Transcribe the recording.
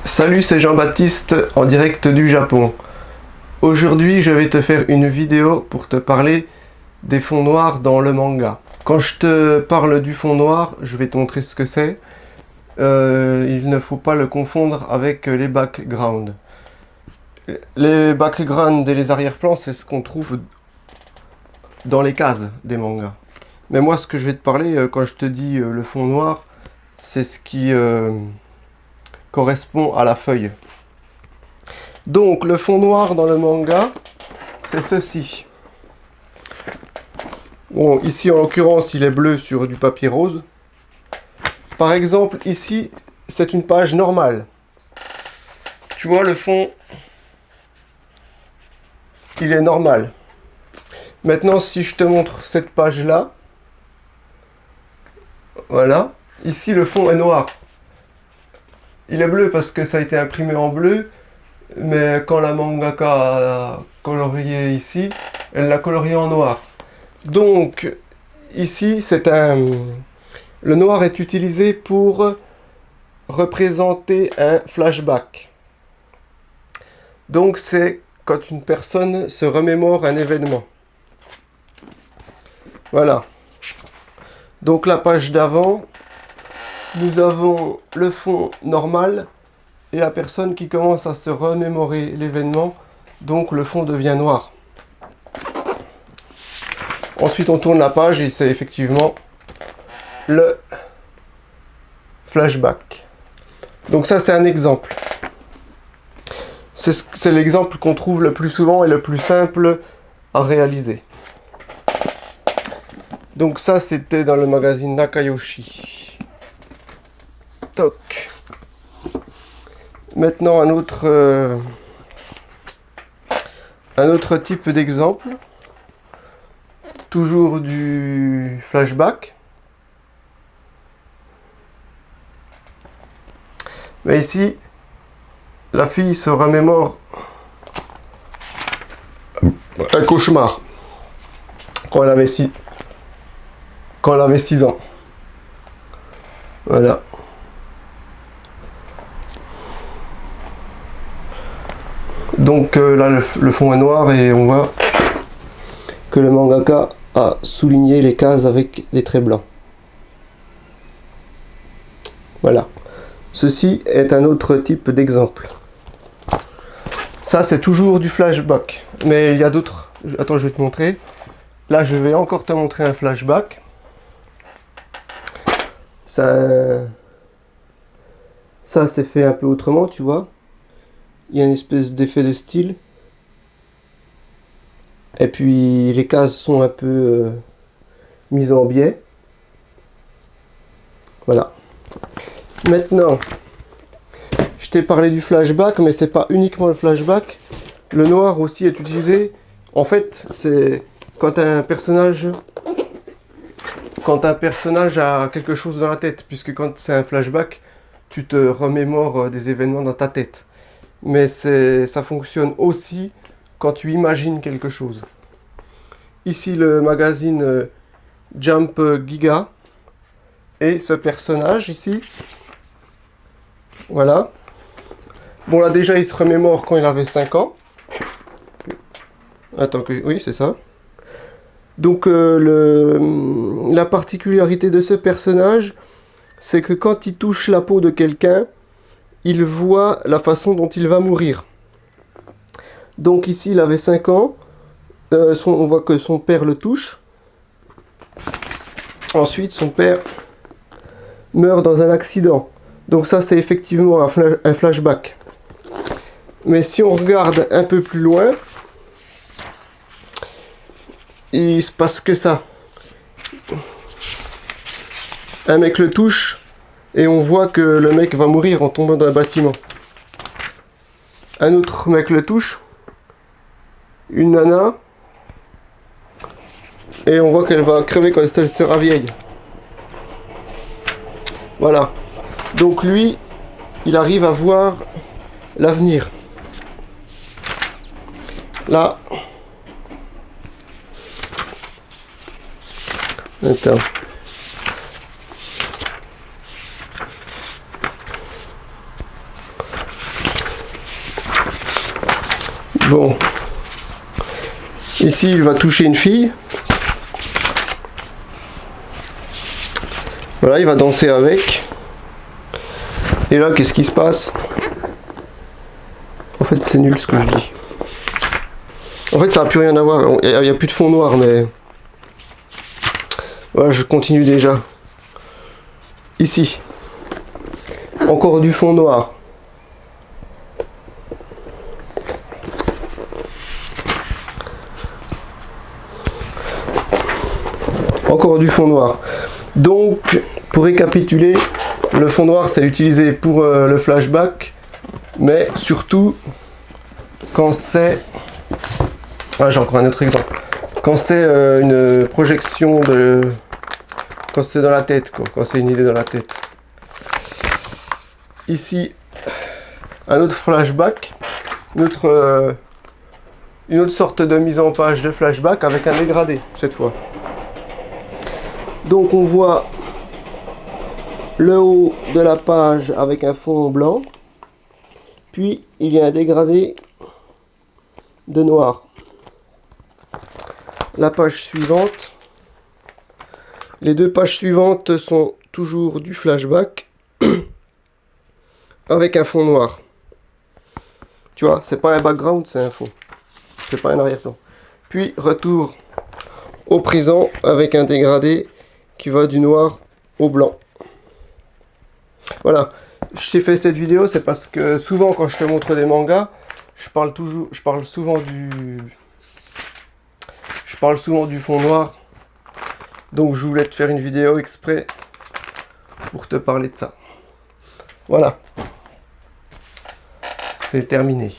Salut, c'est Jean-Baptiste en direct du Japon. Aujourd'hui, je vais te faire une vidéo pour te parler des fonds noirs dans le manga. Quand je te parle du fond noir, je vais te montrer ce que c'est. Il ne faut pas le confondre avec les backgrounds. Les backgrounds et les arrière-plans, c'est ce qu'on trouve dans les cases des mangas. Mais moi, ce que je vais te parler, quand je te dis le fond noir, c'est ce qui correspond à la feuille. Donc, le fond noir dans le manga, c'est ceci. Bon, ici, en l'occurrence, il est bleu sur du papier rose. Par exemple, ici, c'est une page normale. Tu vois, le fond, il est normal. Maintenant, si je te montre cette page-là, voilà, ici, le fond est noir. Il est bleu parce que ça a été imprimé en bleu, mais quand la mangaka a colorié ici, elle l'a colorié en noir. Donc, ici, le noir est utilisé pour représenter un flashback. Donc, c'est quand une personne se remémore un événement. Voilà. Donc, la page d'avant, nous avons le fond normal et la personne qui commence à se remémorer l'événement, donc le fond devient noir. Ensuite, on tourne la page et c'est effectivement le flashback. Donc ça, c'est un exemple. C'est l'exemple qu'on trouve le plus souvent et le plus simple à réaliser. Donc ça, c'était dans le magazine Nakayoshi. Toc. Maintenant, un autre type d'exemple. Toujours du flashback. Mais ici, la fille se remémore un cauchemar quand elle avait 6 ans. Voilà. Donc là, le fond est noir et on voit que le mangaka a souligné les cases avec des traits blancs. Voilà. Ceci est un autre type d'exemple. Ça, c'est toujours du flashback. Mais il y a d'autres. Attends, je vais te montrer. Là, je vais encore te montrer un flashback. Ça c'est fait un peu autrement, tu vois. Il y a une espèce d'effet de style. Et puis les cases sont un peu mises en biais. Voilà. Maintenant, je t'ai parlé du flashback, mais c'est pas uniquement le flashback. Le noir aussi est utilisé. En fait, c'est quand un personnage a quelque chose dans la tête, puisque quand c'est un flashback, tu te remémores des événements dans ta tête. Mais ça fonctionne aussi quand tu imagines quelque chose. Ici, le magazine Jump Giga. Et ce personnage ici. Voilà. Bon, là, déjà, il se remémore quand il avait 5 ans. Attends, oui, c'est ça. Donc, la particularité de ce personnage, c'est que quand il touche la peau de quelqu'un, il voit la façon dont il va mourir. Donc ici, il avait 5 ans. On voit que son père le touche. Ensuite, son père meurt dans un accident. Donc ça, c'est effectivement un flashback. Mais si on regarde un peu plus loin, il se passe que ça. Un mec le touche et on voit que le mec va mourir en tombant d'un bâtiment. Un autre mec le touche, une nana, et on voit qu'elle va crever quand elle sera vieille. Voilà. Donc lui, il arrive à voir l'avenir. Là. Attends. Bon. Ici, il va toucher une fille. Voilà, il va danser avec. Et là, qu'est-ce qui se passe? En fait, c'est nul ce que je dis. En fait, ça n'a plus rien à voir. Il n'y a plus de fond noir, mais... Voilà, je continue déjà. Ici. Encore du fond noir. Encore du fond noir. Donc, pour récapituler, le fond noir c'est utilisé pour le flashback, mais surtout quand c'est... Ah, j'ai encore un autre exemple. Quand c'est une projection de... Quand c'est dans la tête, quoi. Quand c'est une idée dans la tête. Ici, un autre flashback, une autre sorte de mise en page de flashback avec un dégradé, cette fois. Donc on voit le haut de la page avec un fond blanc, puis il y a un dégradé de noir. La page suivante, les deux pages suivantes sont toujours du flashback avec un fond noir. Tu vois, c'est pas un background, c'est un fond. C'est pas un arrière-plan. Puis retour au présent avec un dégradé qui va du noir au blanc. Voilà, je t'ai fait cette vidéo, c'est parce que souvent quand je te montre des mangas, je parle souvent du fond noir. Donc je voulais te faire une vidéo exprès pour te parler de ça. Voilà. C'est terminé.